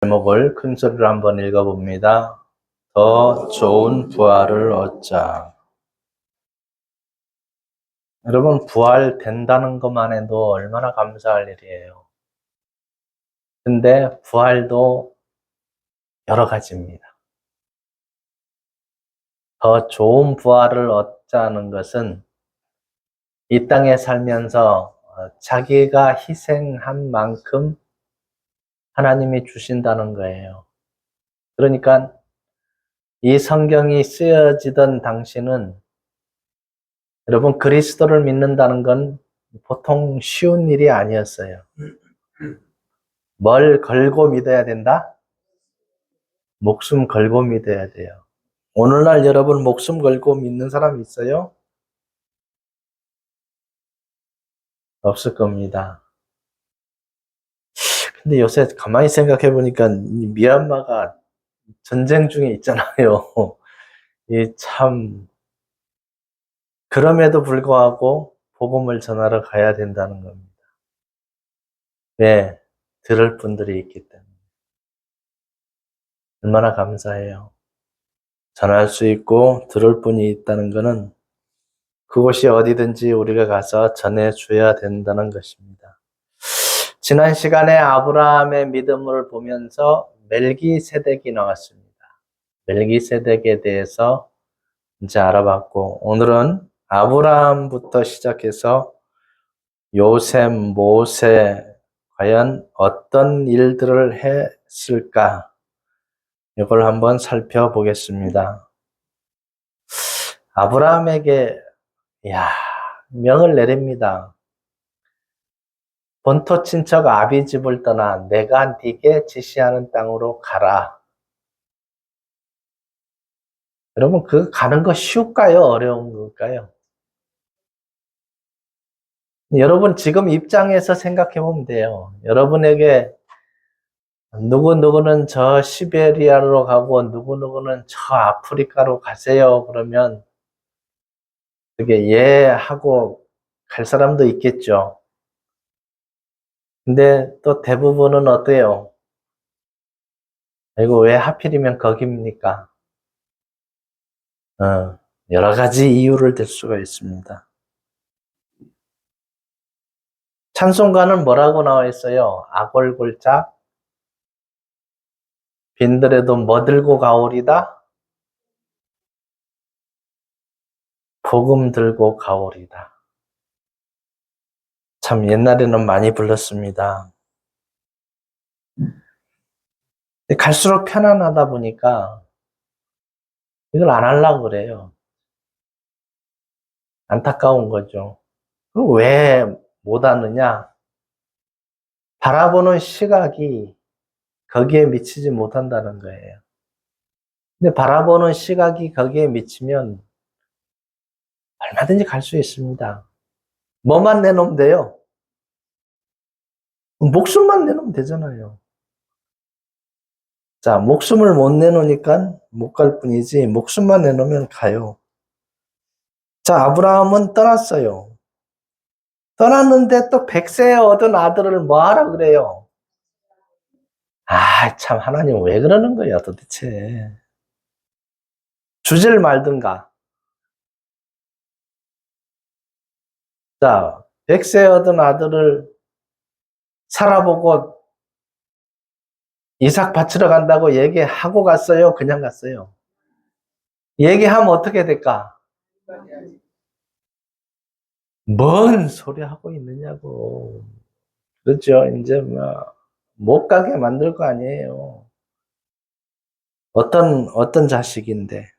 제목을 큰 소리로 한번 읽어봅니다. 더 좋은 부활을 얻자. 여러분, 부활된다는 것만 해도 얼마나 감사할 일이에요. 근데 부활도 여러 가지입니다. 더 좋은 부활을 얻자는 것은 이 땅에 살면서 자기가 희생한 만큼 하나님이 주신다는 거예요. 그러니까 이 성경이 쓰여지던 당시는 여러분, 그리스도를 믿는다는 건 보통 쉬운 일이 아니었어요. 뭘 걸고 믿어야 된다? 목숨 걸고 믿어야 돼요. 오늘날 여러분 목숨 걸고 믿는 사람 있어요? 없을 겁니다. 근데 요새 가만히 생각해 보니까 미얀마가 전쟁 중에 있잖아요. 이 참, 그럼에도 불구하고 복음을 전하러 가야 된다는 겁니다. 네, 들을 분들이 있기 때문에. 얼마나 감사해요. 전할 수 있고 들을 분이 있다는 것은 그곳이 어디든지 우리가 가서 전해줘야 된다는 것입니다. 지난 시간에 아브라함의 믿음을 보면서 멜기세덱이 나왔습니다. 멜기세덱에 대해서 이제 알아봤고, 오늘은 아브라함부터 시작해서 요셉, 모세, 과연 어떤 일들을 했을까? 이걸 한번 살펴보겠습니다. 아브라함에게 명을 내립니다. 본토 친척 아비집을 떠나 내가 네게 지시하는 땅으로 가라. 여러분, 그 가는 거 쉬울까요? 어려운 걸까요? 여러분 지금 입장에서 생각해 보면 돼요. 여러분에게 누구누구는 저 시베리아로 가고 누구누구는 저 아프리카로 가세요. 그러면 그게 예 하고 갈 사람도 있겠죠. 근데 또 대부분은 어때요? 이거 왜 하필이면 거깁니까? 여러 가지 이유를 댈 수가 있습니다. 찬송가는 뭐라고 나와 있어요? 아골골짝 빈들에도 뭐 들고 가오리다? 복음 들고 가오리다. 참 옛날에는 많이 불렀습니다. 갈수록 편안하다 보니까 이걸 안 하려고 그래요. 안타까운 거죠. 왜 못 하느냐? 바라보는 시각이 거기에 미치지 못한다는 거예요. 근데 바라보는 시각이 거기에 미치면 얼마든지 갈 수 있습니다. 뭐만 내놓으면 돼요? 목숨만 내놓으면 되잖아요. 자, 목숨을 못 내놓으니까 못 갈 뿐이지 목숨만 내놓으면 가요. 자, 아브라함은 떠났어요. 떠났는데 또 100세에 얻은 아들을 뭐 하라 그래요? 참 하나님 왜 그러는 거야 도대체. 주질 말든가. 자, 100세에 얻은 아들을 살아보고 이삭 바치러 간다고 얘기하고 갔어요? 그냥 갔어요? 얘기하면 어떻게 될까? 뭔 소리 하고 있느냐고. 그렇죠. 이제 못 가게 만들 거 아니에요. 어떤 자식인데.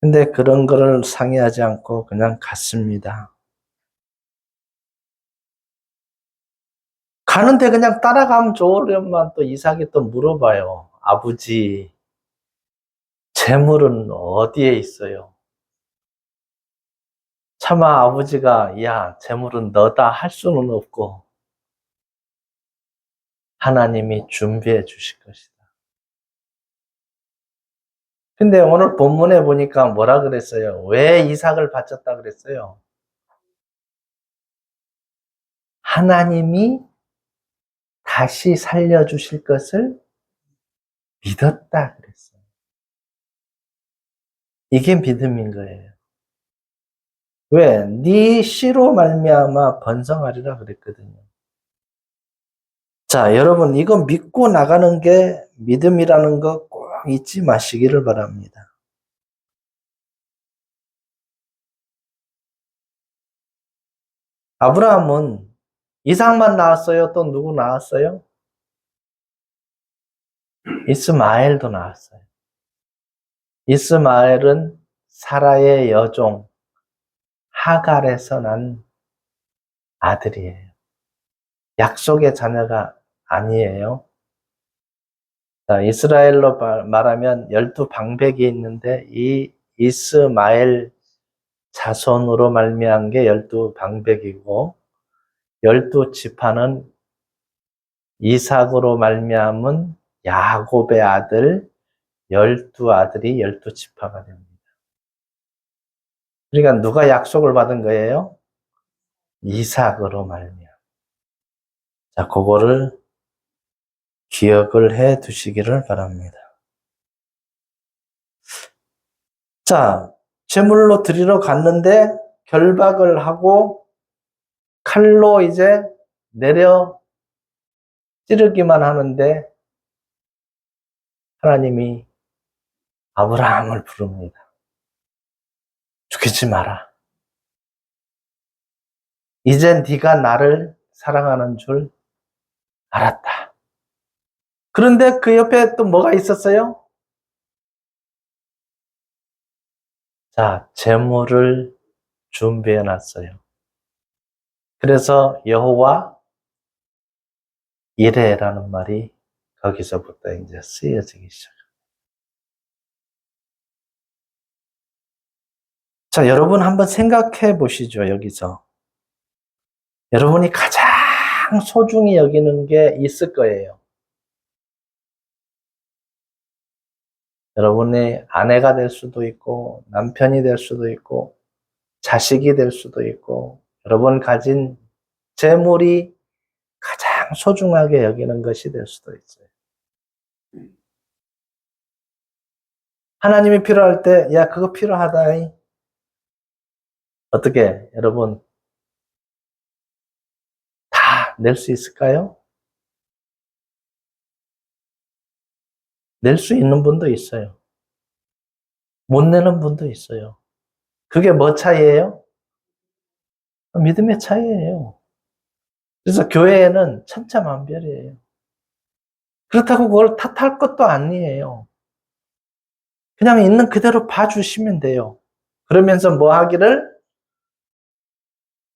근데 그런 거를 상의하지 않고 그냥 갔습니다. 가는데 그냥 따라가면 좋으련만 또 이삭이 또 물어봐요. 아버지, 재물은 어디에 있어요? 차마 아버지가 야, 재물은 너다 할 수는 없고 하나님이 준비해 주실 것이다. 근데 오늘 본문에 보니까 뭐라 그랬어요? 왜 이삭을 바쳤다 그랬어요? 하나님이 다시 살려주실 것을 믿었다 그랬어요. 이게 믿음인 거예요. 왜? 네 씨로 말미암아 번성하리라 그랬거든요. 자, 여러분 이거 믿고 나가는 게 믿음이라는 거 꼭 잊지 마시기를 바랍니다. 아브라함은 이삭만 낳았어요? 또 누구 낳았어요? 이스마엘도 낳았어요. 이스마엘은 사라의 여종 하갈에서 난 아들이에요. 약속의 자녀가 아니에요. 자, 이스라엘로 말하면 12방백이 있는데 이 이스마엘 자손으로 말미암은 게 12방백이고 12지파는 이삭으로 말미암은 야곱의 아들 12아들이 12지파가 됩니다. 그러니까 누가 약속을 받은 거예요? 이삭으로 말미암아. 자, 그거를 기억을 해 두시기를 바랍니다. 자, 제물로 드리러 갔는데 결박을 하고 칼로 이제 내려 찌르기만 하는데 하나님이 아브라함을 부릅니다. 죽이지 마라. 이제 네가 나를 사랑하는 줄 알았다. 그런데 그 옆에 또 뭐가 있었어요? 자, 제물을 준비해 놨어요. 그래서 여호와 이레라는 말이 거기서부터 이제 쓰여지기 시작합니다. 자, 여러분 한번 생각해 보시죠, 여기서. 여러분이 가장 소중히 여기는 게 있을 거예요. 여러분의 아내가 될 수도 있고, 남편이 될 수도 있고, 자식이 될 수도 있고, 여러분 가진 재물이 가장 소중하게 여기는 것이 될 수도 있어요. 하나님이 필요할 때, 야, 그거 필요하다. 어떻게, 여러분, 다 낼 수 있을까요? 낼 수 있는 분도 있어요. 못 내는 분도 있어요. 그게 뭐 차이예요? 믿음의 차이예요. 그래서 교회에는 천차만별이에요. 그렇다고 그걸 탓할 것도 아니에요. 그냥 있는 그대로 봐주시면 돼요. 그러면서 뭐 하기를?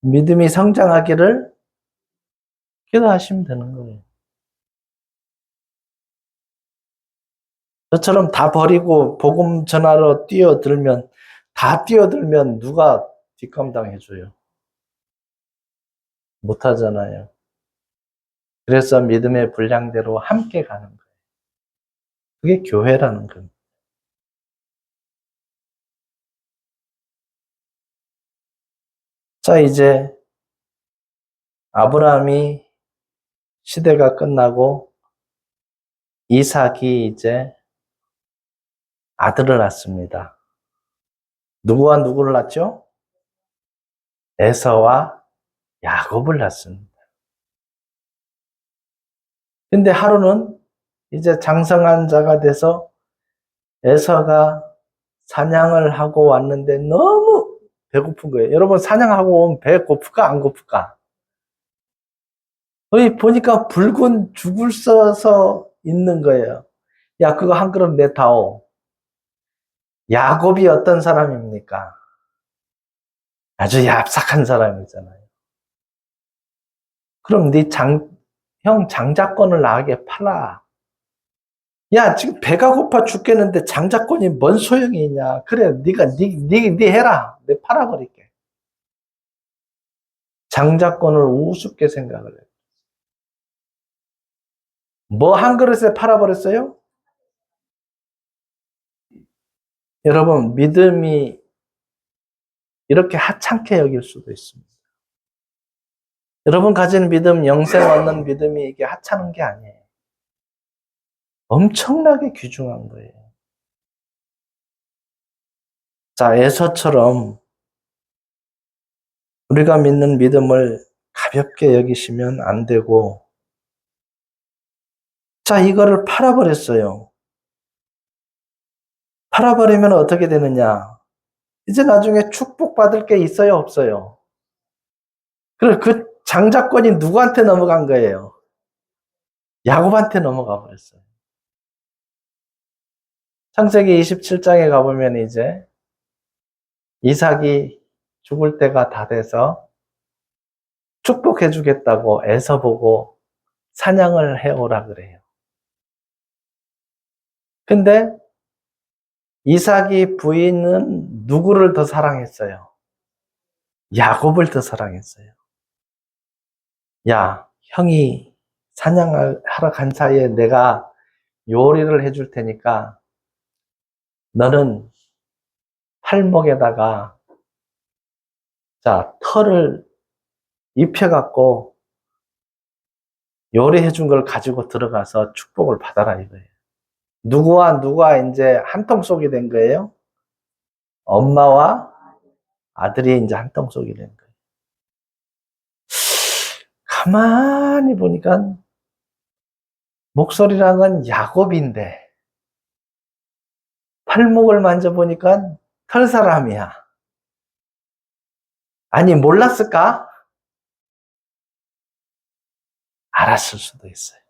믿음이 성장하기를 기도하시면 되는 거예요. 저처럼 다 버리고 복음 전하러 뛰어들면, 다 뛰어들면 누가 뒷감당해줘요? 못하잖아요. 그래서 믿음의 분량대로 함께 가는 거예요. 그게 교회라는 겁니다. 자, 이제 아브라함이 시대가 끝나고 이삭이 이제 아들을 낳습니다. 누구와 누구를 낳죠? 에서와 야곱을 낳습니다. 근데 하루는 이제 장성한 자가 돼서 에서가 사냥을 하고 왔는데 너무 배고픈 거예요. 여러분 사냥하고 오면 배 고플까 안 고플까? 거기 보니까 붉은 죽을 써서 있는 거예요. 야, 그거 한 그릇 내다오. 야곱이 어떤 사람입니까? 아주 얍삭한 사람이잖아요. 그럼 형 장자권을 나에게 팔아. 야, 지금 배가 고파 죽겠는데 장자권이 뭔 소용이 있냐? 그래, 네 해라. 내 팔아버릴게. 장자권을 우습게 생각을 해요. 뭐 한 그릇에 팔아버렸어요? 여러분, 믿음이 이렇게 하찮게 여길 수도 있습니다. 여러분 가진 믿음, 영생 얻는 믿음이 이게 하찮은 게 아니에요. 엄청나게 귀중한 거예요. 자, 에서처럼 우리가 믿는 믿음을 가볍게 여기시면 안 되고, 자, 이거를 팔아버렸어요. 팔아버리면 어떻게 되느냐? 이제 나중에 축복받을 게 있어요, 없어요? 그래서 그 장자권이 누구한테 넘어간 거예요? 야곱한테 넘어가 버렸어요. 창세기 27장에 가보면 이제 이삭이 죽을 때가 다 돼서 축복해 주겠다고 에서 보고 사냥을 해오라 그래요. 근데 이삭이 부인은 누구를 더 사랑했어요? 야곱을 더 사랑했어요. 야, 형이 사냥하러 간 사이에 내가 요리를 해줄 테니까 너는 팔목에다가 자, 털을 입혀갖고 요리해 준 걸 가지고 들어가서 축복을 받아라 이거예요. 누구와 누가 이제 한통 속이 된 거예요? 엄마와 아들이 이제 한통 속이 된 거예요. 가만히 보니까 목소리랑은 야곱인데 팔목을 만져보니까 털 사람이야. 아니 몰랐을까? 알았을 수도 있어요.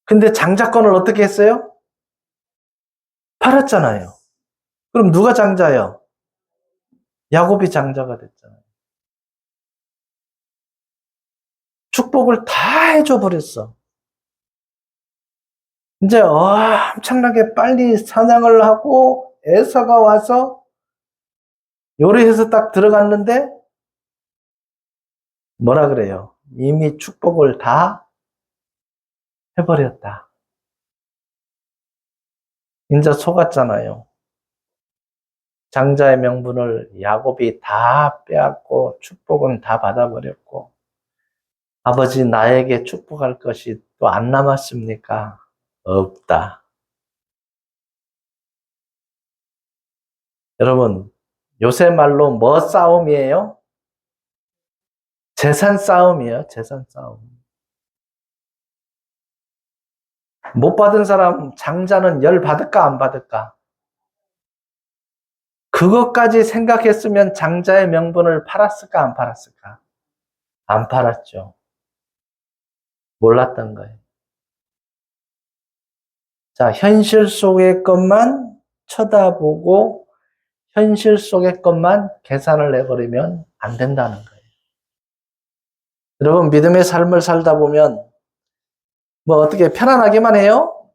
근데 장자권을 어떻게 했어요? 팔았잖아요. 그럼 누가 장자예요? 야곱이 장자가 됐잖아요. 축복을 다 해줘 버렸어. 이제 엄청나게 빨리 사냥을 하고 에서가 와서 요리해서 딱 들어갔는데 뭐라 그래요? 이미 축복을 다 해버렸다. 이제 속았잖아요. 장자의 명분을 야곱이 다 빼앗고 축복은 다 받아버렸고 아버지 나에게 축복할 것이 또 안 남았습니까? 없다. 여러분 요새 말로 뭐 싸움이에요? 재산 싸움이에요. 재산 싸움. 못 받은 사람 장자는 열 받을까 안 받을까? 그것까지 생각했으면 장자의 명분을 팔았을까 안 팔았을까? 안 팔았죠. 몰랐던 거예요. 자, 현실 속의 것만 쳐다보고 현실 속의 것만 계산을 내버리면 안 된다는 거예요. 여러분 믿음의 삶을 살다 보면 뭐 어떻게 편안하게만 해요?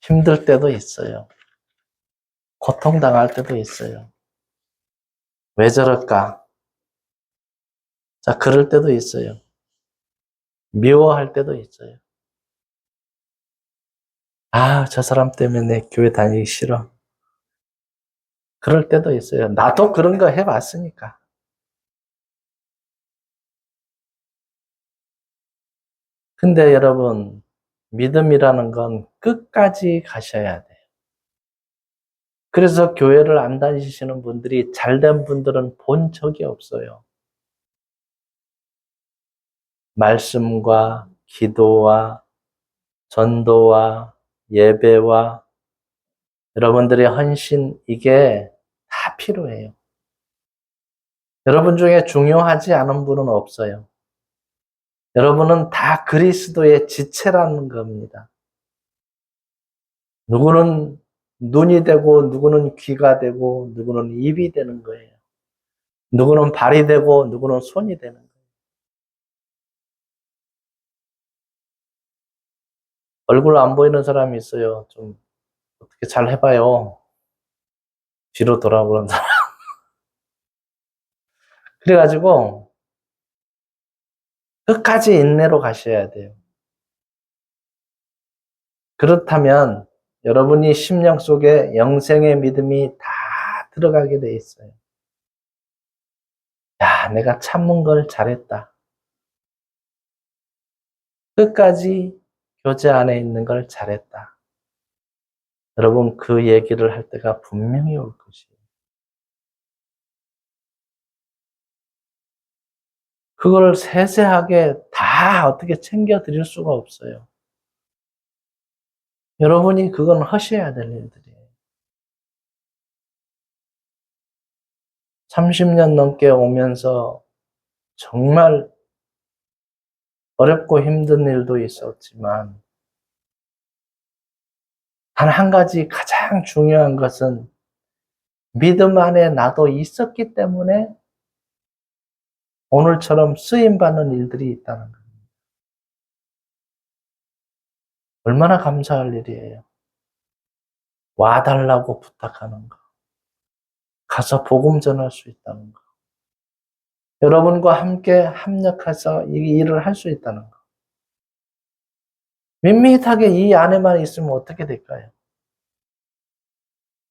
힘들 때도 있어요. 고통당할 때도 있어요. 왜 저럴까? 자, 그럴 때도 있어요. 미워할 때도 있어요. 아, 저 사람 때문에 교회 다니기 싫어. 그럴 때도 있어요. 나도 그런 거 해봤으니까. 근데 여러분, 믿음이라는 건 끝까지 가셔야 돼요. 그래서 교회를 안 다니시는 분들이 잘된 분들은 본 적이 없어요. 말씀과 기도와 전도와 예배와 여러분들의 헌신, 이게 다 필요해요. 여러분 중에 중요하지 않은 분은 없어요. 여러분은 다 그리스도의 지체라는 겁니다. 누구는 눈이 되고, 누구는 귀가 되고, 누구는 입이 되는 거예요. 누구는 발이 되고, 누구는 손이 되는 거예요. 얼굴 안 보이는 사람이 있어요. 좀 어떻게 잘 해봐요. 뒤로 돌아보는 사람. 그래가지고 끝까지 인내로 가셔야 돼요. 그렇다면 여러분이 심령 속에 영생의 믿음이 다 들어가게 돼 있어요. 내가 참은 걸 잘했다. 끝까지 교제 안에 있는 걸 잘했다. 여러분, 그 얘기를 할 때가 분명히 올 것이에요. 그걸 세세하게 다 어떻게 챙겨 드릴 수가 없어요. 여러분이 그건 하셔야 될 일들이에요. 30년 넘게 오면서 정말 어렵고 힘든 일도 있었지만, 단 한 가지 가장 중요한 것은 믿음 안에 나도 있었기 때문에 오늘처럼 쓰임받는 일들이 있다는 거예요. 얼마나 감사할 일이에요. 와달라고 부탁하는 거. 가서 복음 전할 수 있다는 거. 여러분과 함께 협력해서 이 일을 할 수 있다는 거. 밋밋하게 이 안에만 있으면 어떻게 될까요?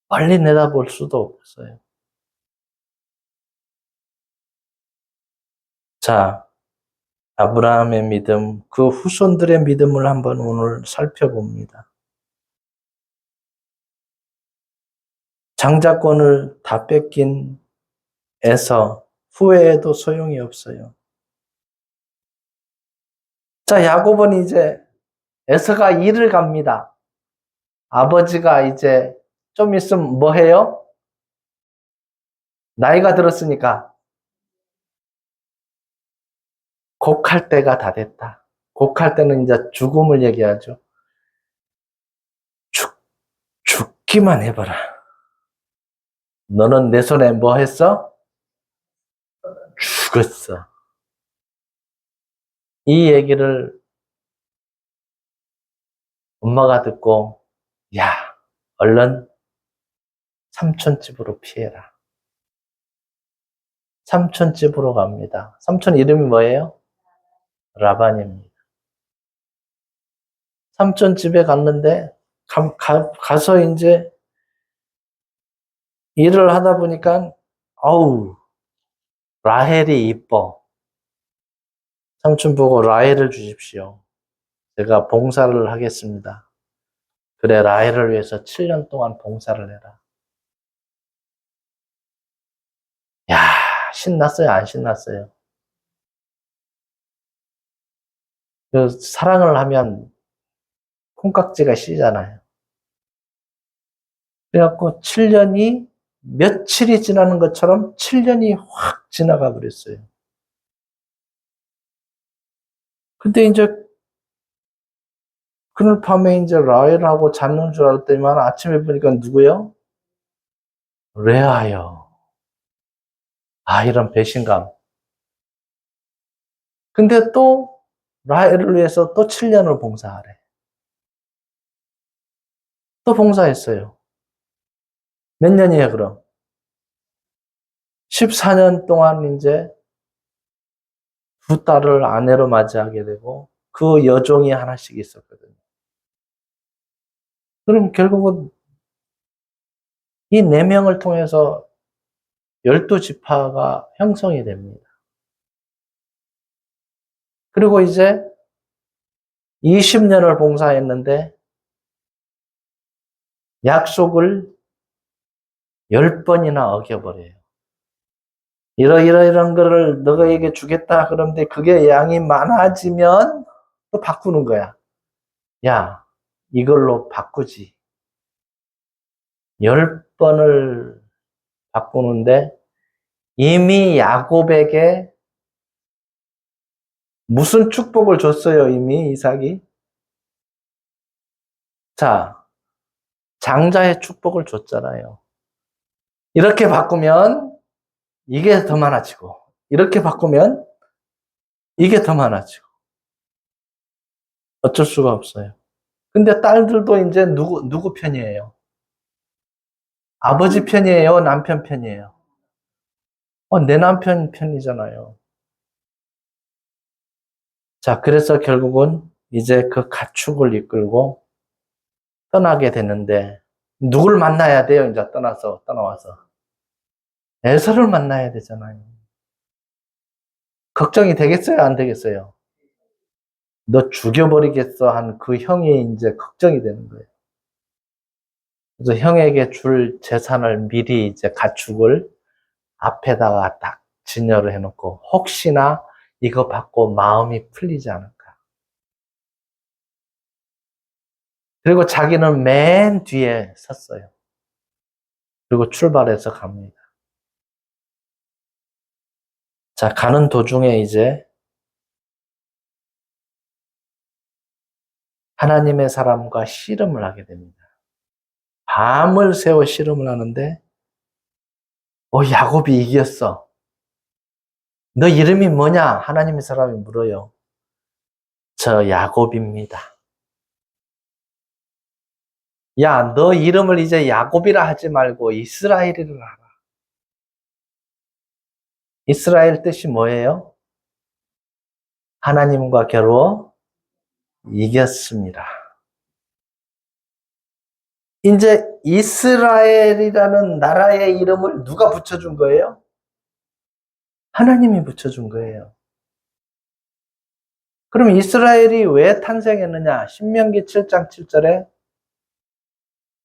멀리 내다볼 수도 없어요. 자, 아브라함의 믿음, 그 후손들의 믿음을 한번 오늘 살펴봅니다. 장자권을 다 뺏긴 에서 후회해도 소용이 없어요. 자, 야곱은 이제 에서가 일을 갑니다. 아버지가 이제 좀 있으면 뭐 해요? 나이가 들었으니까 곡할 때가 다 됐다. 곡할 때는 이제 죽음을 얘기하죠. 죽기만 해봐라. 너는 내 손에 뭐 했어? 죽었어. 이 얘기를 엄마가 듣고, 야, 얼른 삼촌 집으로 피해라. 삼촌 집으로 갑니다. 삼촌 이름이 뭐예요? 라반입니다. 삼촌 집에 갔는데, 가서 이제 일을 하다 보니까, 아우, 라헬이 이뻐. 삼촌 보고 라헬을 주십시오. 제가 봉사를 하겠습니다. 그래, 라헬을 위해서 7년 동안 봉사를 해라. 야, 신났어요? 안 신났어요? 그 사랑을 하면 콩깍지가 씌잖아요. 그래갖고 7년이 며칠이 지나는 것처럼 7년이 확 지나가 버렸어요. 근데 이제 그날 밤에 이제 라헬하고 잤는 줄 알았더니만 아침에 보니까 누구요? 레아요. 아, 이런 배신감. 근데 또 라헬을 위해서 또 7년을 봉사하래. 또 봉사했어요. 몇 년이에요, 그럼? 14년 동안 이제 두 딸을 아내로 맞이하게 되고 그 여종이 하나씩 있었거든요. 그럼 결국은 이 4명을 통해서 12지파가 형성이 됩니다. 그리고 이제 20년을 봉사했는데 약속을 10번이나 어겨버려요. 이런 거를 너희에게 주겠다. 그런데 그게 양이 많아지면 또 바꾸는 거야. 야, 이걸로 바꾸지. 10번을 바꾸는데 이미 야곱에게 무슨 축복을 줬어요, 이미 이삭이? 자, 장자의 축복을 줬잖아요. 이렇게 바꾸면 이게 더 많아지고, 이렇게 바꾸면 이게 더 많아지고. 어쩔 수가 없어요. 근데 딸들도 이제 누구 편이에요? 아버지 편이에요? 남편 편이에요? 내 남편 편이잖아요. 자, 그래서 결국은 이제 그 가축을 이끌고 떠나게 되는데, 누굴 만나야 돼요? 이제 떠나와서. 에서를 만나야 되잖아요. 걱정이 되겠어요? 안 되겠어요? 너 죽여버리겠어 한 그 형이 이제 걱정이 되는 거예요. 그래서 형에게 줄 재산을 미리 이제 가축을 앞에다가 딱 진열을 해놓고 혹시나 이거 받고 마음이 풀리지 않을까. 그리고 자기는 맨 뒤에 섰어요. 그리고 출발해서 갑니다. 자, 가는 도중에 이제 하나님의 사람과 씨름을 하게 됩니다. 밤을 새워 씨름을 하는데 야곱이 이겼어. 너 이름이 뭐냐? 하나님의 사람이 물어요. 저 야곱입니다. 야, 너 이름을 이제 야곱이라 하지 말고 이스라엘이라 하라. 이스라엘 뜻이 뭐예요? 하나님과 겨루어 이겼습니다. 이제 이스라엘이라는 나라의 이름을 누가 붙여준 거예요? 하나님이 붙여준 거예요. 그럼 이스라엘이 왜 탄생했느냐? 신명기 7장 7절에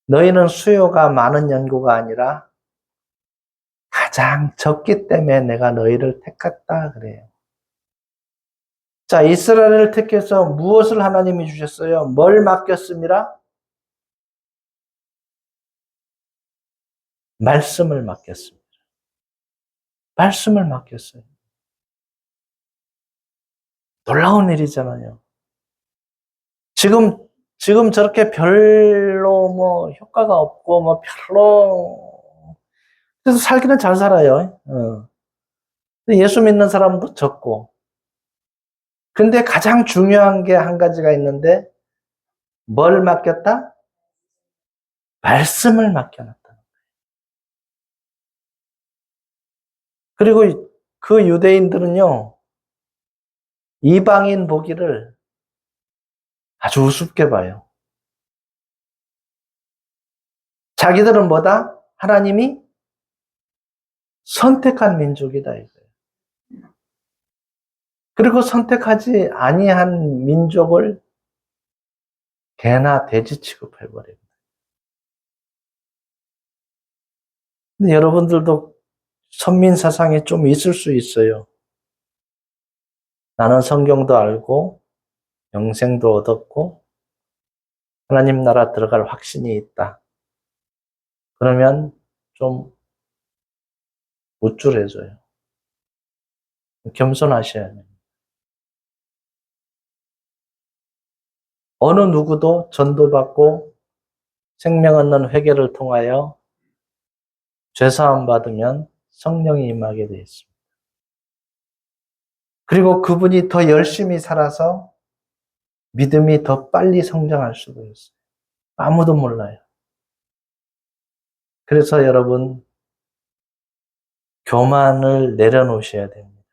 너희는 수요가 많은 연고가 아니라 가장 적기 때문에 내가 너희를 택했다 그래요. 자, 이스라엘을 택해서 무엇을 하나님이 주셨어요? 뭘 맡겼습니다? 말씀을 맡겼습니다. 말씀을 맡겼어요. 놀라운 일이잖아요. 지금 저렇게 별로 뭐 효과가 없고 뭐 별로 그래서 살기는 잘 살아요. 예수 믿는 사람도 적고. 근데 가장 중요한 게 한 가지가 있는데 뭘 맡겼다? 말씀을 맡겨놨다. 그리고 그 유대인들은요, 이방인 보기를 아주 우습게 봐요. 자기들은 뭐다? 하나님이 선택한 민족이다 이거예요. 그리고 선택하지 아니한 민족을 개나 돼지 취급해버려요. 근데 여러분들도 선민 사상이 좀 있을 수 있어요. 나는 성경도 알고 영생도 얻었고 하나님 나라 들어갈 확신이 있다. 그러면 좀 우쭐해져요. 겸손하셔야 돼요. 어느 누구도 전도받고 생명 얻는 회개를 통하여 죄사함 받으면 성령이 임하게 되어 있습니다. 그리고 그분이 더 열심히 살아서 믿음이 더 빨리 성장할 수도 있어요. 아무도 몰라요. 그래서 여러분 교만을 내려놓으셔야 됩니다.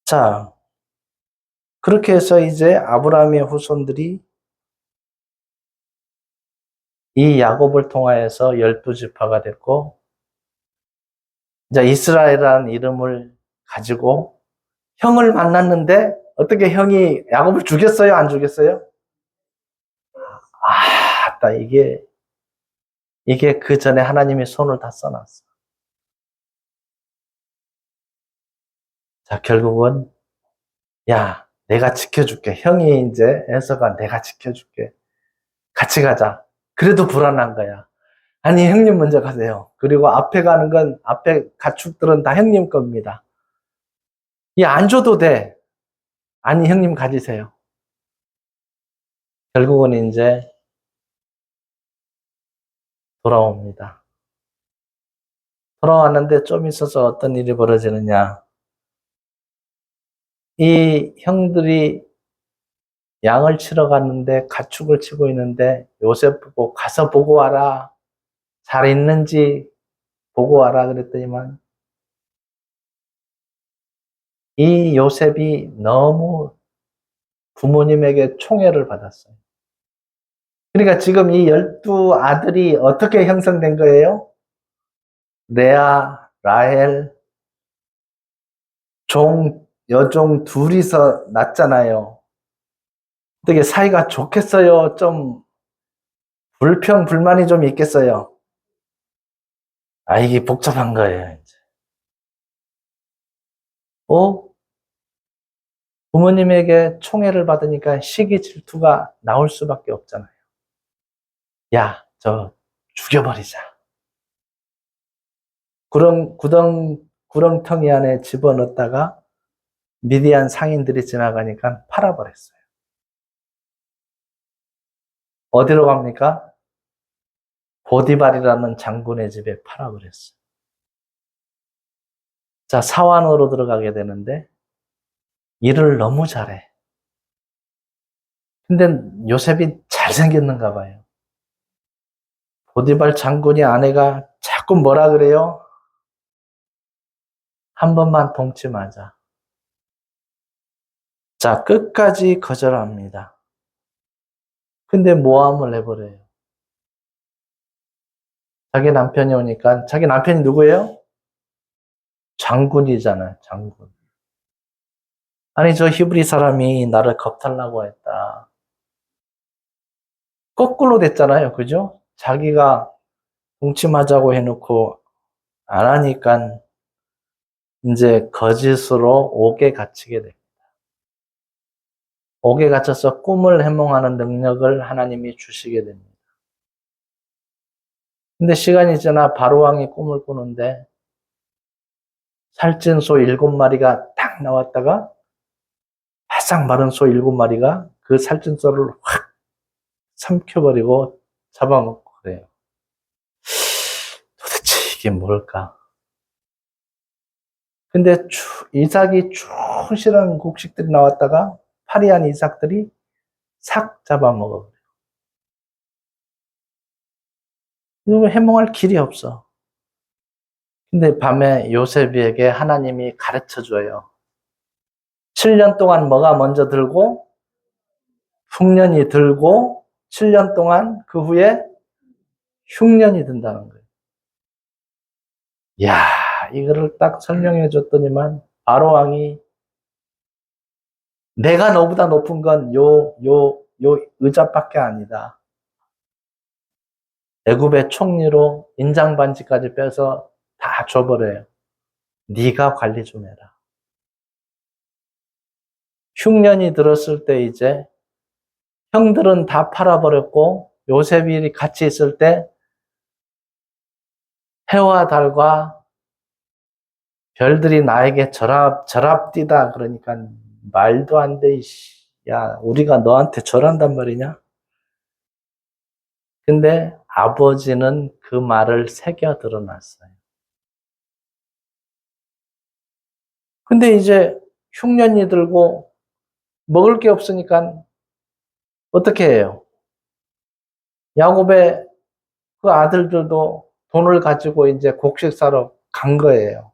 자, 그렇게 해서 이제 아브라함의 후손들이 이 야곱을 통하여서 12지파가 됐고 이제 이스라엘이라는 이름을 가지고 형을 만났는데 어떻게 형이 야곱을 죽였어요? 안 죽였어요? 아, 이게 그 전에 하나님이 손을 다 써놨어. 자, 결국은 야, 내가 지켜줄게. 형이 이제 에서가 내가 지켜줄게. 같이 가자. 그래도 불안한 거야. 아니, 형님 먼저 가세요. 그리고 앞에 가는 건 앞에 가축들은 다 형님 겁니다. 안 줘도 돼. 아니, 형님 가지세요. 결국은 이제 돌아옵니다. 돌아왔는데 좀 있어서 어떤 일이 벌어지느냐. 이 형들이 양을 치러 갔는데 가축을 치고 있는데 요셉 보고 가서 보고 와라. 잘 있는지 보고 와라 그랬더니만 이 요셉이 너무 부모님에게 총애를 받았어요. 그러니까 지금 이 12 아들이 어떻게 형성된 거예요? 레아, 라헬, 여종 둘이서 낳잖아요. 어떻게 사이가 좋겠어요? 좀 불평불만이 좀 있겠어요? 이게 복잡한 거예요, 이제. 부모님에게 총애를 받으니까 시기 질투가 나올 수밖에 없잖아요. 야, 저 죽여버리자. 구렁텅이 안에 집어넣었다가 미디안 상인들이 지나가니까 팔아버렸어요. 어디로 갑니까? 보디발이라는 장군의 집에 팔아버렸어요. 자, 사환으로 들어가게 되는데 일을 너무 잘해. 근데 요셉이 잘생겼는가 봐요. 보디발 장군이 아내가 자꾸 뭐라 그래요? 한 번만 동침하자. 자, 끝까지 거절합니다. 근데 모함을 해버려요. 자기 남편이 오니까, 자기 남편이 누구예요? 장군이잖아요, 장군. 아니, 저 히브리 사람이 나를 겁탈라고 했다. 거꾸로 됐잖아요, 그죠? 자기가 동침하자고 해놓고 안 하니까 이제 거짓으로 옥에 갇히게 돼. 옥에 갇혀서 꿈을 해몽하는 능력을 하나님이 주시게 됩니다. 근데 시간이 지나 바로왕이 꿈을 꾸는데 살찐 소 7마리가 딱 나왔다가 바싹 마른 소 7마리가 그 살찐 소를 확 삼켜버리고 잡아먹고 그래요. 도대체 이게 뭘까? 근데 이삭이 충실한 곡식들이 나왔다가 파리한 이삭들이 싹 잡아먹어. 이거 해몽할 길이 없어. 근데 밤에 요셉에게 하나님이 가르쳐 줘요. 7년 동안 뭐가 먼저 들고 흉년이 들고 7년 동안 그 후에 흉년이 든다는 거예요. 야, 이거를 딱 설명해 줬더니만 바로 왕이 내가 너보다 높은 건 요 의자밖에 아니다. 애굽의 총리로 인장 반지까지 빼서 다 줘버려요. 네가 관리 좀 해라. 흉년이 들었을 때 이제 형들은 다 팔아버렸고 요셉이 같이 있을 때 해와 달과 별들이 나에게 절합디다. 그러니까 말도 안 돼. 야, 우리가 너한테 절한단 말이냐? 근데 아버지는 그 말을 새겨 드러났어요. 근데 이제 흉년이 들고 먹을 게 없으니까 어떻게 해요? 야곱의 그 아들들도 돈을 가지고 이제 곡식 사러 간 거예요.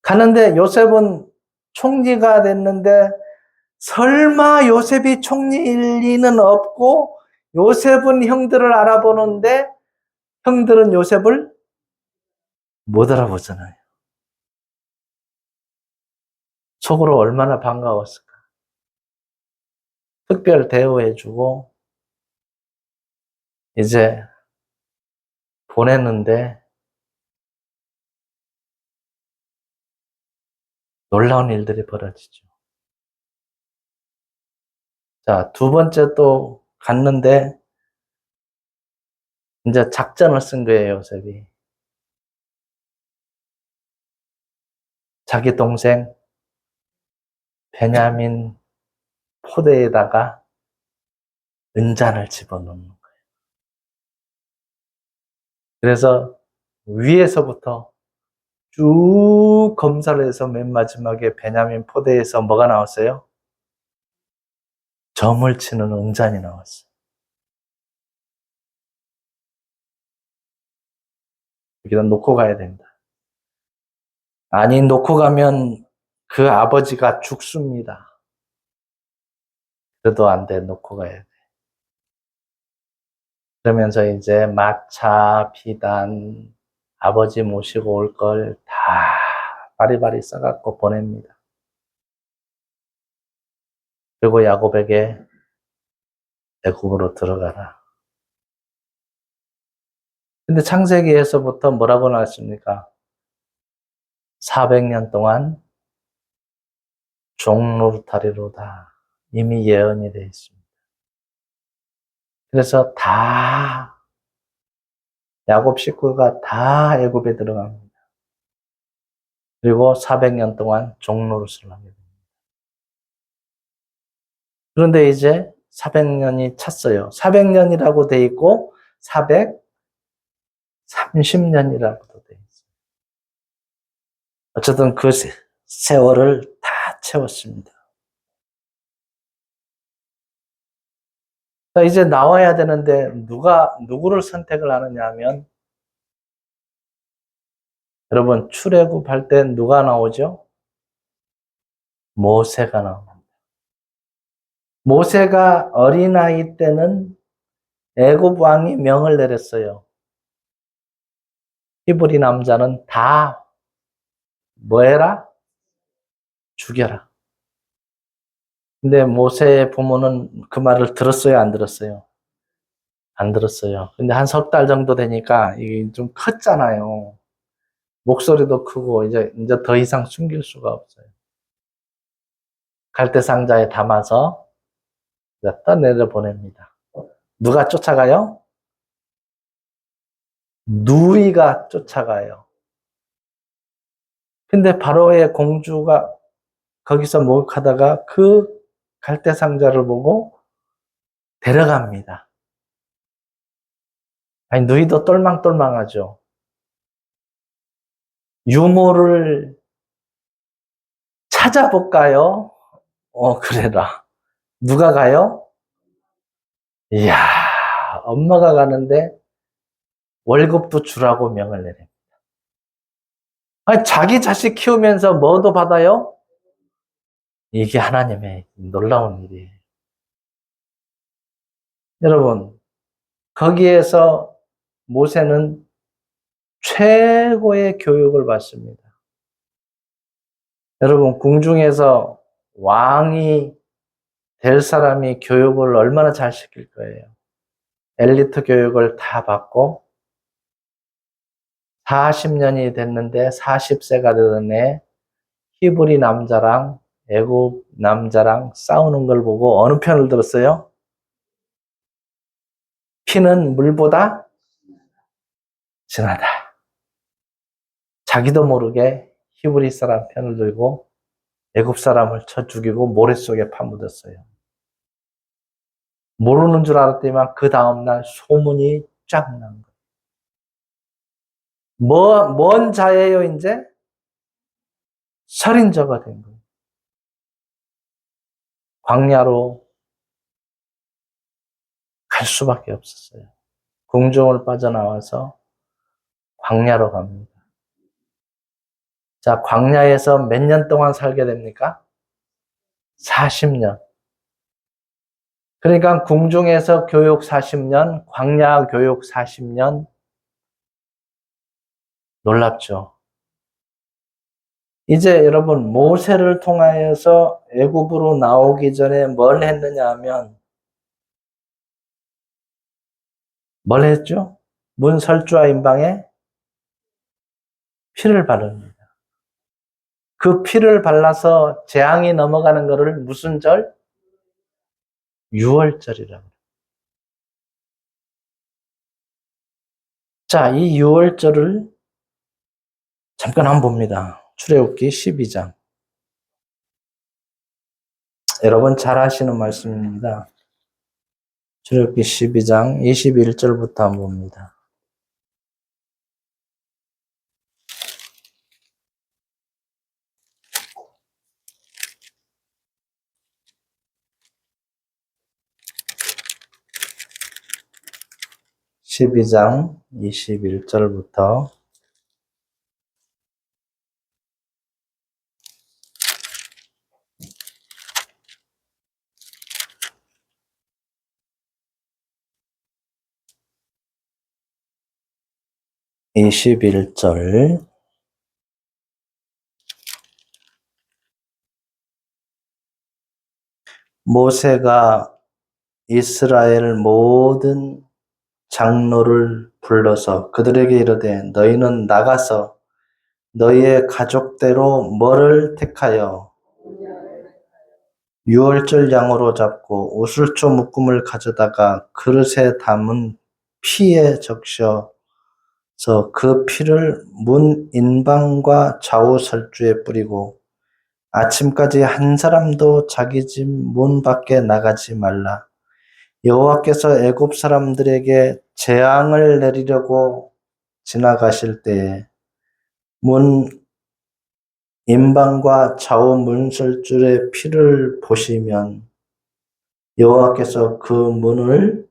가는데 요셉은 총리가 됐는데 설마 요셉이 총리일 리는 없고 요셉은 형들을 알아보는데 형들은 요셉을 못 알아보잖아요. 속으로 얼마나 반가웠을까. 특별 대우해주고 이제 보냈는데 놀라운 일들이 벌어지죠. 자, 두 번째 또 갔는데 이제 작전을 쓴 거예요, 요셉이. 자기 동생 베냐민 포대에다가 은잔을 집어넣는 거예요. 그래서 위에서부터 쭉 검사를 해서 맨 마지막에 베냐민 포대에서 뭐가 나왔어요? 점을 치는 은잔이 나왔어요. 여기다 놓고 가야 된다. 아니, 놓고 가면 그 아버지가 죽습니다. 그래도 안 돼, 놓고 가야 돼. 그러면서 이제 마차, 비단, 아버지 모시고 올 걸 다 바리바리 싸갖고 보냅니다. 그리고 야곱에게 애굽으로 들어가라. 근데 창세기에서부터 뭐라고 나왔습니까? 400년 동안 종노릇하리로다. 이미 예언이 되어 있습니다. 그래서 다 야곱 식구가 다 애굽에 들어갑니다. 그리고 400년 동안 종노릇을 하게 됩니다. 그런데 이제 400년이 찼어요. 400년이라고 돼 있고 430년이라고도 돼 있어요. 어쨌든 그 세월을 다 채웠습니다. 자, 이제 나와야 되는데 누구를 선택을 하느냐 하면 여러분 출애굽할 때 누가 나오죠? 모세가 나옵니다. 모세가 어린아이 때는 애굽 왕이 명을 내렸어요. 히브리 남자는 다 뭐해라? 죽여라. 근데 모세의 부모는 그 말을 들었어요, 안 들었어요? 안 들었어요. 근데 한 석 달 정도 되니까 이게 좀 컸잖아요. 목소리도 크고 이제 더 이상 숨길 수가 없어요. 갈대 상자에 담아서 떠내려 보냅니다. 누가 쫓아가요? 누이가 쫓아가요. 근데 바로의 공주가 거기서 목욕하다가 그 갈대 상자를 보고 데려갑니다. 아니, 누이도 똘망똘망하죠. 유모를 찾아볼까요? 그래라. 누가 가요? 이야, 엄마가 가는데 월급도 주라고 명을 내립니다. 아니, 자기 자식 키우면서 뭐도 받아요? 이게 하나님의 놀라운 일이에요. 여러분, 거기에서 모세는 최고의 교육을 받습니다. 여러분, 궁중에서 왕이 될 사람이 교육을 얼마나 잘 시킬 거예요. 엘리트 교육을 다 받고 40년이 됐는데 40세가 되던 애 히브리 남자랑 애굽 남자랑 싸우는 걸 보고 어느 편을 들었어요? 피는 물보다 진하다. 자기도 모르게 히브리 사람 편을 들고 애굽 사람을 쳐 죽이고 모래 속에 파묻었어요. 모르는 줄 알았더니만 그 다음날 소문이 쫙 난 거예요. 뭔 자예요, 이제? 살인자가 된 거예요. 광야로 갈 수밖에 없었어요. 궁중을 빠져나와서 광야로 갑니다. 자, 광야에서 몇 년 동안 살게 됩니까? 40년. 그러니까 궁중에서 교육 40년, 광야 교육 40년. 놀랍죠? 이제 여러분 모세를 통하여서 애굽으로 나오기 전에 뭘 했느냐 하면 뭘 했죠? 문설주와 임방에 피를 바릅니다. 그 피를 발라서 재앙이 넘어가는 것을 무슨 절? 유월절이라고. 자, 이 유월절을 잠깐 한번 봅니다. 출애굽기 12장. 여러분 잘 아시는 말씀입니다. 출애굽기 12장 21절부터 한번 봅니다. (12장) 21절부터 21절. 모세가 이스라엘 모든 장로를 불러서 그들에게 이르되 너희는 나가서 너희의 가족대로 뭐를 택하여 유월절 양으로 잡고 우슬초 묶음을 가져다가 그릇에 담은 피에 적셔서 그 피를 문 인방과 좌우 설주에 뿌리고 아침까지 한 사람도 자기 집 문 밖에 나가지 말라. 여호와께서 애굽 사람들에게 재앙을 내리려고 지나가실 때에 문 인방과 좌우 문설줄의 피를 보시면 여호와께서 그 문을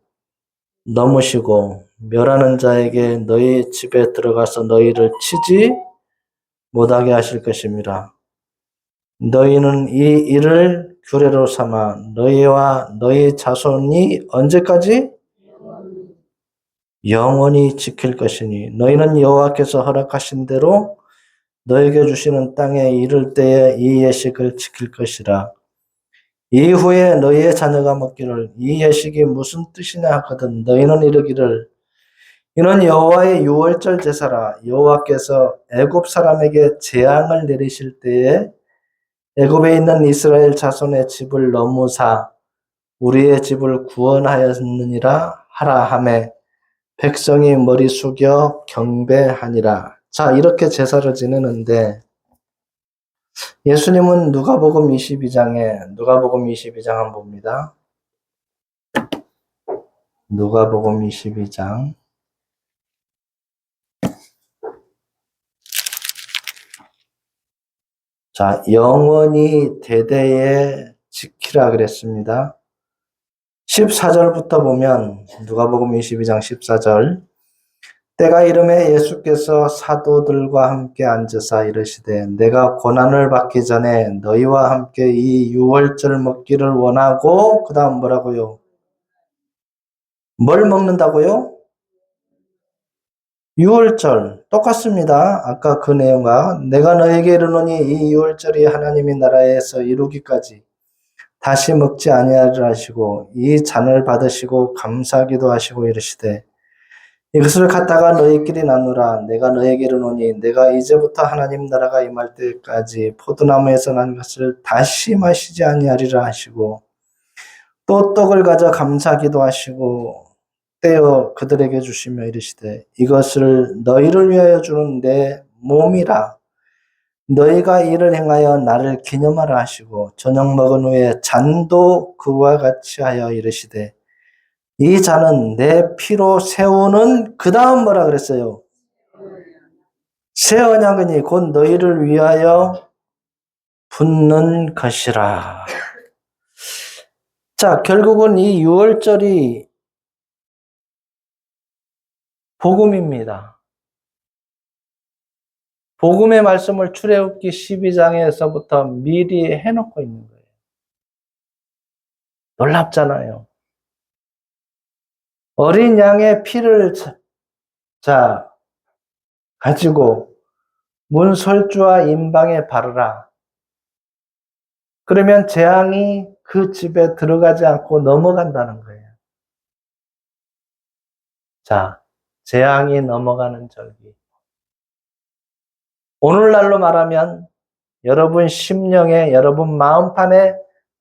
넘으시고 멸하는 자에게 너희 집에 들어가서 너희를 치지 못하게 하실 것입니다. 너희는 이 일을 규례로 삼아 너희와 너희 자손이 언제까지? 영원히 지킬 것이니 너희는 여호와께서 허락하신 대로 너에게 주시는 땅에 이를 때에 이 예식을 지킬 것이라. 이후에 너희의 자녀가 먹기를 이 예식이 무슨 뜻이냐 하거든 너희는 이르기를 이는 여호와의 유월절 제사라. 여호와께서 애굽 사람에게 재앙을 내리실 때에 애굽에 있는 이스라엘 자손의 집을 넘으사 우리의 집을 구원하였느니라 하라 하매 백성이 머리 숙여 경배하니라. 자, 이렇게 제사를 지내는데 예수님은 누가복음 22장 한번 봅니다. 누가복음 22장. 자, 영원히 대대에 지키라 그랬습니다. 14절부터 보면 누가복음 22장 14절 때가 이름에 예수께서 사도들과 함께 앉으사 이르시되 내가 고난을 받기 전에 너희와 함께 이 유월절 먹기를 원하고 그 다음 뭐라고요? 뭘 먹는다고요? 유월절 똑같습니다. 아까 그 내용과 내가 너에게 이르노니 이 유월절이 하나님의 나라에서 이루기까지 다시 먹지 아니하리라 하시고 이 잔을 받으시고 감사기도 하시고 이르시되 이것을 갖다가 너희끼리 나누라. 내가 너에게 이르노니 내가 이제부터 하나님 나라가 임할 때까지 포도나무에서 난 것을 다시 마시지 아니하리라 하시고 또 떡을 가져 감사기도 하시고 떼어 그들에게 주시며 이르시되 이것을 너희를 위하여 주는 내 몸이라. 너희가 이를 행하여 나를 기념하라 하시고 저녁 먹은 후에 잔도 그와 같이 하여 이르시되 이 잔은 내 피로 세우는 그 다음 뭐라 그랬어요? 새 언약이니 곧 너희를 위하여 붓는 것이라. 자, 결국은 이 유월절이 복음입니다. 복음의 말씀을 출애굽기 12장에서부터 미리 해놓고 있는 거예요. 놀랍잖아요. 어린 양의 피를 가지고 문설주와 임방에 바르라. 그러면 재앙이 그 집에 들어가지 않고 넘어간다는 거예요. 자, 재앙이 넘어가는 절기. 오늘날로 말하면 여러분 심령에, 여러분 마음판에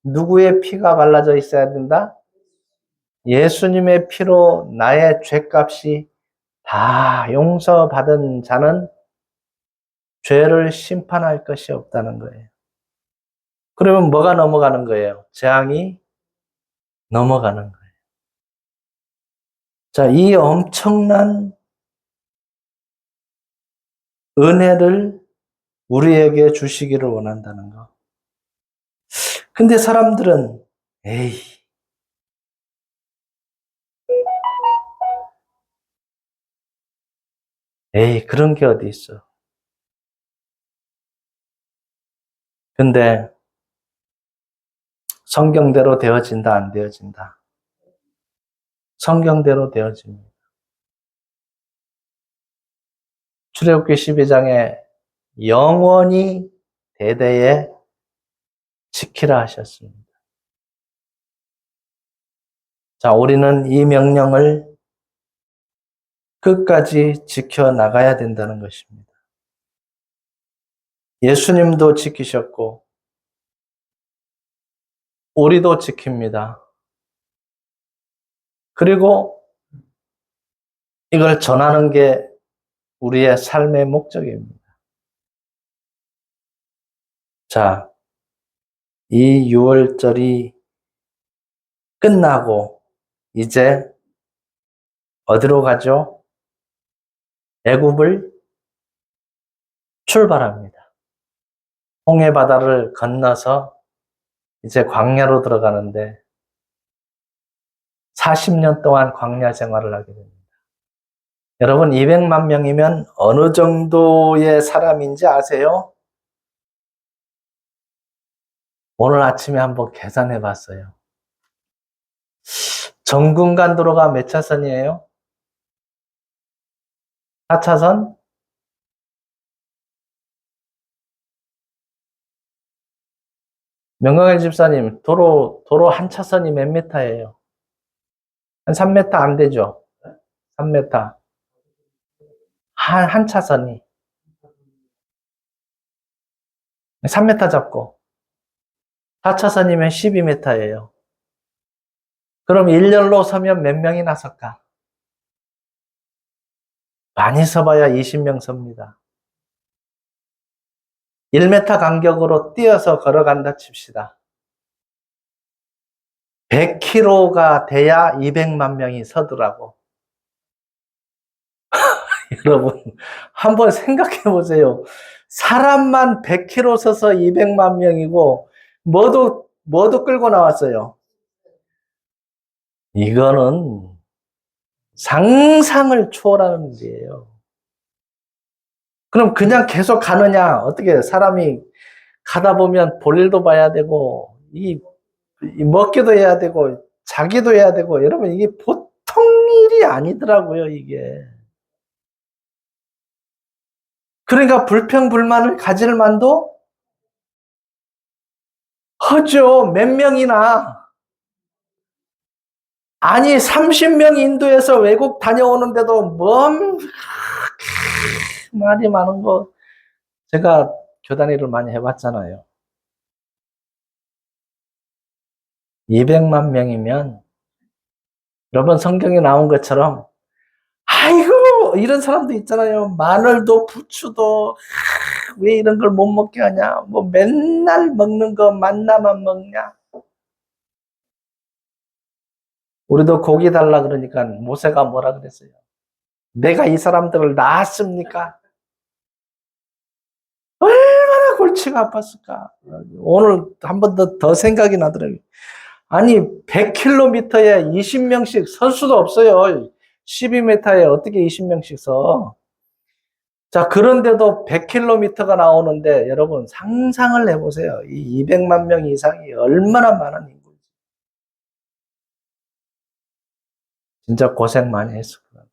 누구의 피가 발라져 있어야 된다? 예수님의 피로 나의 죄값이 다 용서받은 자는 죄를 심판할 것이 없다는 거예요. 그러면 뭐가 넘어가는 거예요? 재앙이 넘어가는 거예요. 자, 이 엄청난 은혜를 우리에게 주시기를 원한다는 거. 근데 사람들은 그런 게 어디 있어. 근데 성경대로 되어진다, 안 되어진다? 성경대로 되어집니다. 출애굽기 12장에 영원히 대대에 지키라 하셨습니다. 자, 우리는 이 명령을 끝까지 지켜나가야 된다는 것입니다. 예수님도 지키셨고 우리도 지킵니다. 그리고 이걸 전하는 게 우리의 삶의 목적입니다. 자, 이 6월절이 끝나고 이제 어디로 가죠? 애굽을 출발합니다. 홍해 바다를 건너서 이제 광야로 들어가는데 40년 동안 광야 생활을 하게 됩니다. 여러분 200만 명이면 어느 정도의 사람인지 아세요? 오늘 아침에 한번 계산해 봤어요. 정군간도로가 몇 차선이에요? 4차선? 명강의 집사님, 도로 한 차선이 몇 미터예요? 한 3m 안 되죠? 3m. 한 차선이. 3m 잡고. 4차선이면 12m예요. 그럼 일렬로 서면 몇 명이나 설까? 많이 서봐야 20명 섭니다. 1m 간격으로 뛰어서 걸어간다 칩시다. 100km가 돼야 200만 명이 서더라고. 여러분, 한번 생각해 보세요. 사람만 100km 서서 200만 명이고, 뭐도 끌고 나왔어요. 이거는 상상을 초월하는 문제예요. 그럼 그냥 계속 가느냐? 어떻게 사람이 가다 보면 볼일도 봐야 되고, 이 먹기도 해야 되고, 자기도 해야 되고, 여러분 이게 보통 일이 아니더라고요, 이게. 그러니까 불평불만을 가질 만도 하죠. 몇 명이나. 아니 30명 인도에서 외국 다녀오는데도 뭔 말이 많은 거. 제가 교단 일을 많이 해봤잖아요. 200만 명이면 여러분 성경에 나온 것처럼 아이고 이런 사람도 있잖아요. 마늘도 부추도 왜 이런 걸 못 먹게 하냐. 뭐 맨날 먹는 거 만나만 먹냐. 우리도 고기 달라 그러니까 모세가 뭐라 그랬어요? 내가 이 사람들을 낳았습니까? 얼마나 골치가 아팠을까? 오늘 한 번 더 생각이 나더라고요. 아니 100km에 20명씩 설 수도 없어요. 12m에 어떻게 20명씩 서? 자, 그런데도 100km가 나오는데 여러분 상상을 해보세요. 이 200만 명 이상이 얼마나 많은 인구인지. 진짜 고생 많이 했을 것 같아요.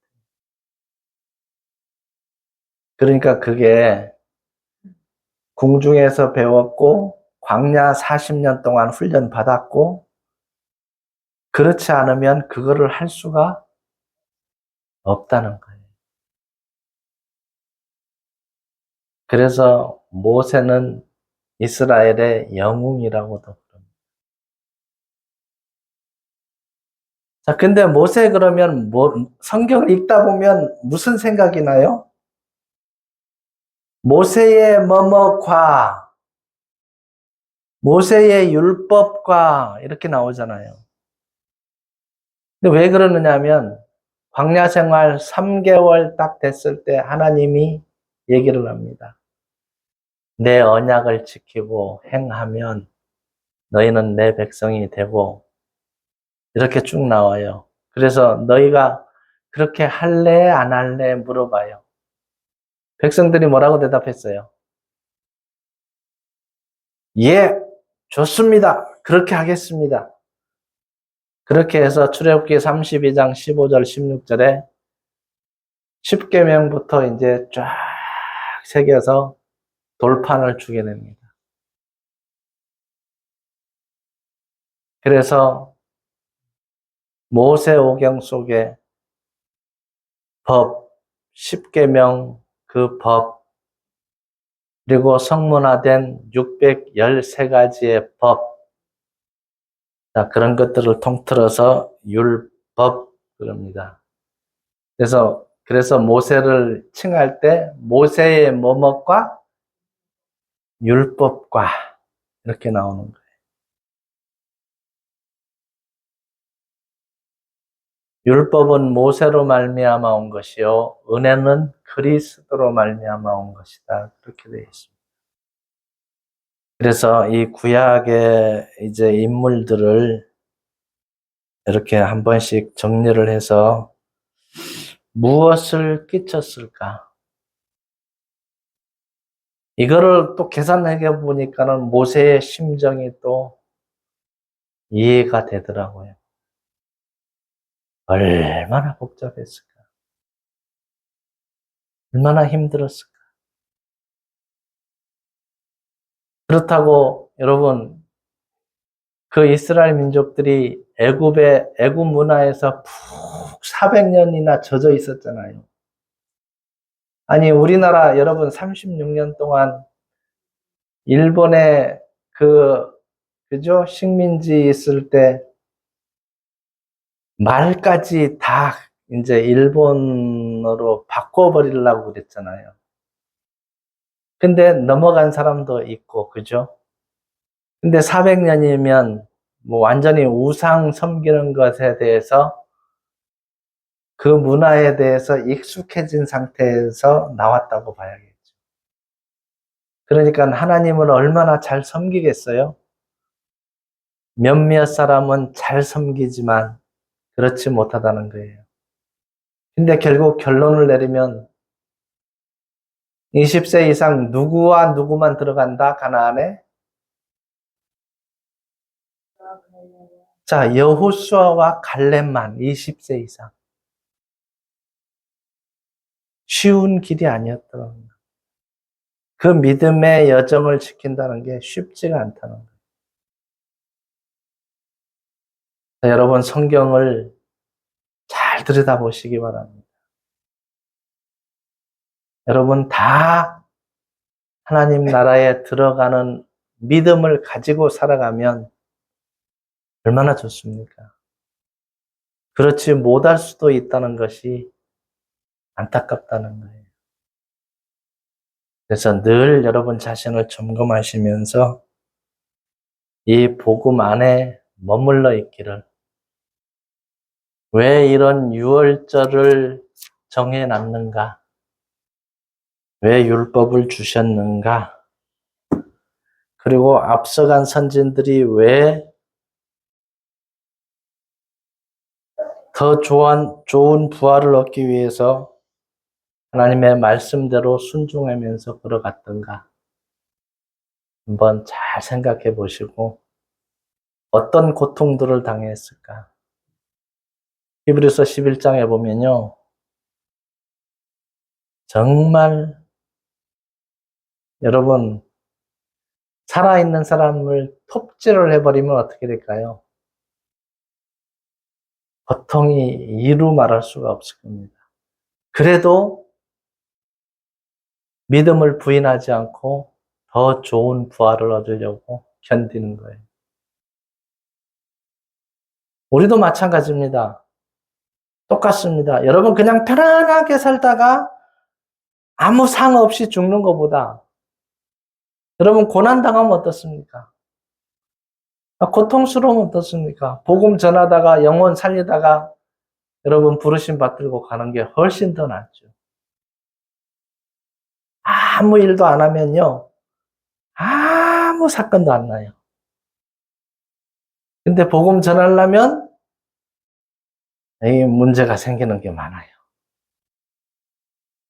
그러니까 그게 궁중에서 배웠고 광야 40년 동안 훈련 받았고 그렇지 않으면 그거를 할 수가 없다는 거예요. 그래서 모세는 이스라엘의 영웅이라고도 부릅니다. 자, 근데 모세 그러면 성경을 읽다 보면 무슨 생각이 나요? 모세의 뭐뭐과 모세의 율법과 이렇게 나오잖아요. 근데 왜 그러느냐 하면 광야 생활 3개월 딱 됐을 때 하나님이 얘기를 합니다. 내 언약을 지키고 행하면 너희는 내 백성이 되고 이렇게 쭉 나와요. 그래서 너희가 그렇게 할래 안 할래 물어봐요. 백성들이 뭐라고 대답했어요? 예, 좋습니다. 그렇게 하겠습니다. 그렇게 해서 출애굽기 32장 15절 16절에 10계명부터 이제 쫙 새겨서 돌판을 주게 됩니다. 그래서 모세오경 속에 법, 10계명 그 법, 그리고 성문화된 613가지의 법, 자, 그런 것들을 통틀어서 율법 그럽니다. 그래서 모세를 칭할 때 모세의 뭐뭐과 율법과 이렇게 나오는 거예요. 율법은 모세로 말미암아 온 것이요 은혜는 그리스도로 말미암아 온 것이다. 그렇게 되어 있습니다. 그래서 이 구약의 이제 인물들을 이렇게 한 번씩 정리를 해서 무엇을 끼쳤을까? 이거를 또 계산해 보니까는 모세의 심정이 또 이해가 되더라고요. 얼마나 복잡했을까? 얼마나 힘들었을까? 그렇다고 여러분, 그 이스라엘 민족들이 애굽 문화에서 푹 400년이나 젖어 있었잖아요. 아니, 우리나라 여러분 36년 동안 일본의 그죠? 식민지 있을 때 말까지 다 이제 일본어로 바꿔버리려고 그랬잖아요. 근데 넘어간 사람도 있고, 그죠? 근데 400년이면 뭐 완전히 우상 섬기는 것에 대해서 그 문화에 대해서 익숙해진 상태에서 나왔다고 봐야겠죠. 그러니까 하나님을 얼마나 잘 섬기겠어요? 몇몇 사람은 잘 섬기지만 그렇지 못하다는 거예요. 근데 결국 결론을 내리면 20세 이상 누구와 누구만 들어간다, 가나안에? 자, 여호수아와 갈렙만 20세 이상. 쉬운 길이 아니었더라는 거예요. 그 믿음의 여정을 지킨다는 게 쉽지가 않다는 거예요. 자, 여러분 성경을 잘 들여다보시기 바랍니다. 여러분 다 하나님 나라에 들어가는 믿음을 가지고 살아가면 얼마나 좋습니까? 그렇지 못할 수도 있다는 것이 안타깝다는 거예요. 그래서 늘 여러분 자신을 점검하시면서 이 복음 안에 머물러 있기를, 왜 이런 유월절을 정해놨는가? 왜 율법을 주셨는가? 그리고 앞서간 선진들이 왜 더 좋은 부활을 얻기 위해서 하나님의 말씀대로 순종하면서 걸어갔던가? 한번 잘 생각해 보시고 어떤 고통들을 당했을까? 히브리서 11장에 보면요. 정말 여러분 살아있는 사람을 톱질을 해버리면 어떻게 될까요? 고통이 이루 말할 수가 없을 겁니다. 그래도 믿음을 부인하지 않고 더 좋은 부활을 얻으려고 견디는 거예요. 우리도 마찬가지입니다. 똑같습니다. 여러분 그냥 편안하게 살다가 아무 상 없이 죽는 것보다 여러분 고난당하면 어떻습니까? 고통스러우면 어떻습니까? 복음 전하다가 영혼 살리다가 여러분 부르심 받들고 가는 게 훨씬 더 낫죠. 아무 일도 안 하면요. 아무 사건도 안 나요. 근데 복음 전하려면 이 문제가 생기는 게 많아요.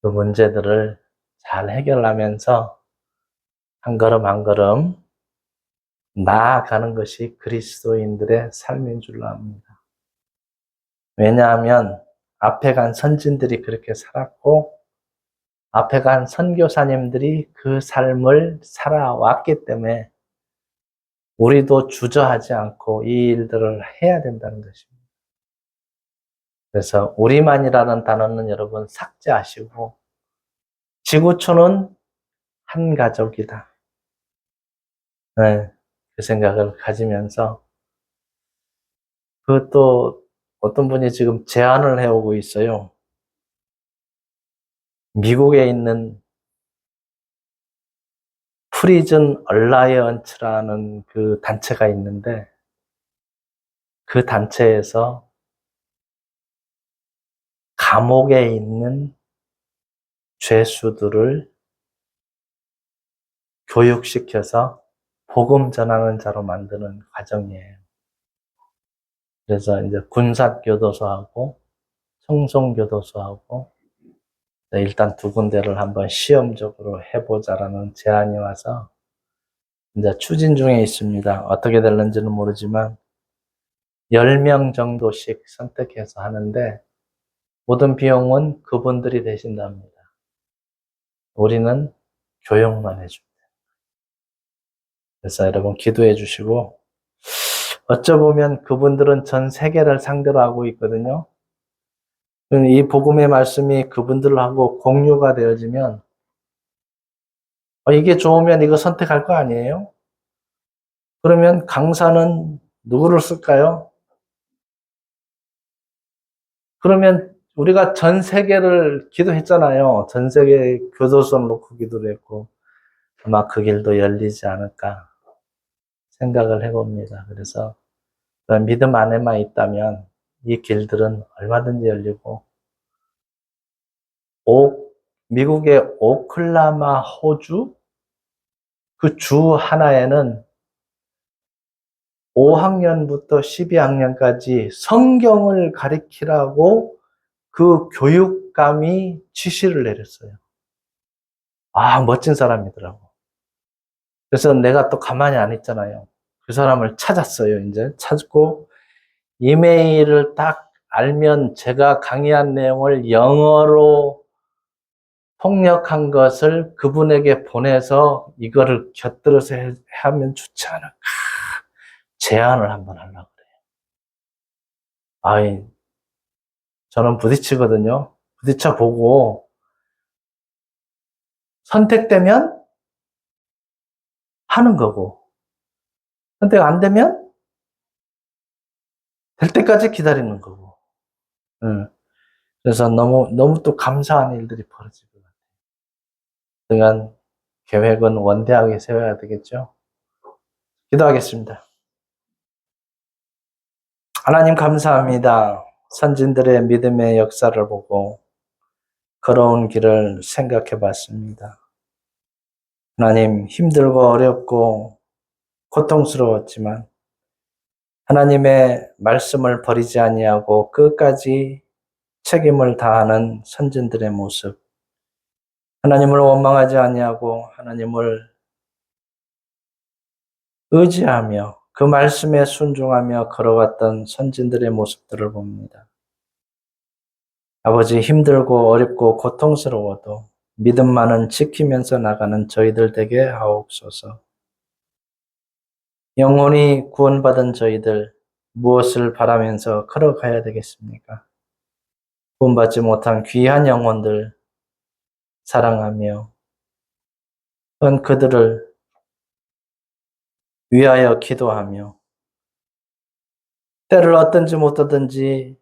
그 문제들을 잘 해결하면서 한 걸음 한 걸음 나아가는 것이 그리스도인들의 삶인 줄로 압니다. 왜냐하면 앞에 간 선진들이 그렇게 살았고 앞에 간 선교사님들이 그 삶을 살아왔기 때문에 우리도 주저하지 않고 이 일들을 해야 된다는 것입니다. 그래서 우리만이라는 단어는 여러분 삭제하시고 지구촌은 한 가족이다. 네, 그 생각을 가지면서 그것도 어떤 분이 지금 제안을 해오고 있어요. 미국에 있는 프리즌 얼라이언츠라는 그 단체가 있는데 그 단체에서 감옥에 있는 죄수들을 교육시켜서 복음 전하는 자로 만드는 과정이에요. 그래서 이제 군사교도소하고 청송교도소하고 일단 두 군데를 한번 시험적으로 해보자라는 제안이 와서 이제 추진 중에 있습니다. 어떻게 될는지는 모르지만 10명 정도씩 선택해서 하는데 모든 비용은 그분들이 대신답니다. 우리는 교육만 해줍니다. 그래서 여러분 기도해 주시고 어쩌보면 그분들은 전 세계를 상대로 하고 있거든요. 이 복음의 말씀이 그분들하고 공유가 되어지면 이게 좋으면 이거 선택할 거 아니에요? 그러면 강사는 누구를 쓸까요? 그러면 우리가 전 세계를 기도했잖아요. 전 세계 교도소를 놓고 기도를 했고 아마 그 길도 열리지 않을까 생각을 해봅니다. 그래서 믿음 안에만 있다면 이 길들은 얼마든지 열리고 미국의 오클라마 호주 그 주 하나에는 5학년부터 12학년까지 성경을 가르치라고 그 교육감이 지시를 내렸어요. 멋진 사람이더라고. 그래서 내가 또 가만히 안 있잖아요. 그 사람을 찾았어요, 이제. 찾고, 이메일을 딱 알면 제가 강의한 내용을 영어로 통역한 것을 그분에게 보내서 이거를 곁들여서 하면 좋지 않을까. 제안을 한번 하려고 그래요. 저는 부딪히거든요. 부딪혀 보고 선택되면 하는 거고, 선택 안 되면 될 때까지 기다리는 거고. 그래서 너무 또 감사한 일들이 벌어질 것 같아요. 그간 계획은 원대하게 세워야 되겠죠. 기도하겠습니다. 하나님 감사합니다. 선진들의 믿음의 역사를 보고 걸어온 길을 생각해 봤습니다. 하나님 힘들고 어렵고 고통스러웠지만 하나님의 말씀을 버리지 아니하고 끝까지 책임을 다하는 선진들의 모습, 하나님을 원망하지 아니하고 하나님을 의지하며 그 말씀에 순종하며 걸어갔던 선진들의 모습들을 봅니다. 아버지 힘들고 어렵고 고통스러워도 믿음만은 지키면서 나가는 저희들 되게 하옵소서. 영혼이 구원받은 저희들 무엇을 바라면서 걸어가야 되겠습니까? 구원받지 못한 귀한 영혼들 사랑하며 또한 그들을 위하여 기도하며 때를 얻든지 못 얻든지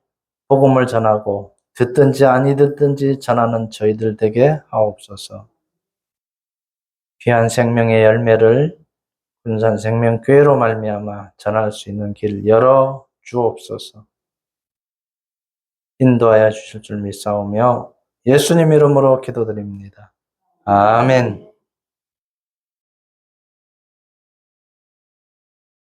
복음을 전하고 듣든지 아니 듣든지 전하는 저희들 되게 하옵소서. 귀한 생명의 열매를 군산 생명교회로 말미암아 전할 수 있는 길 열어 주옵소서. 인도하여 주실 줄 믿사오며 예수님 이름으로 기도드립니다. 아멘.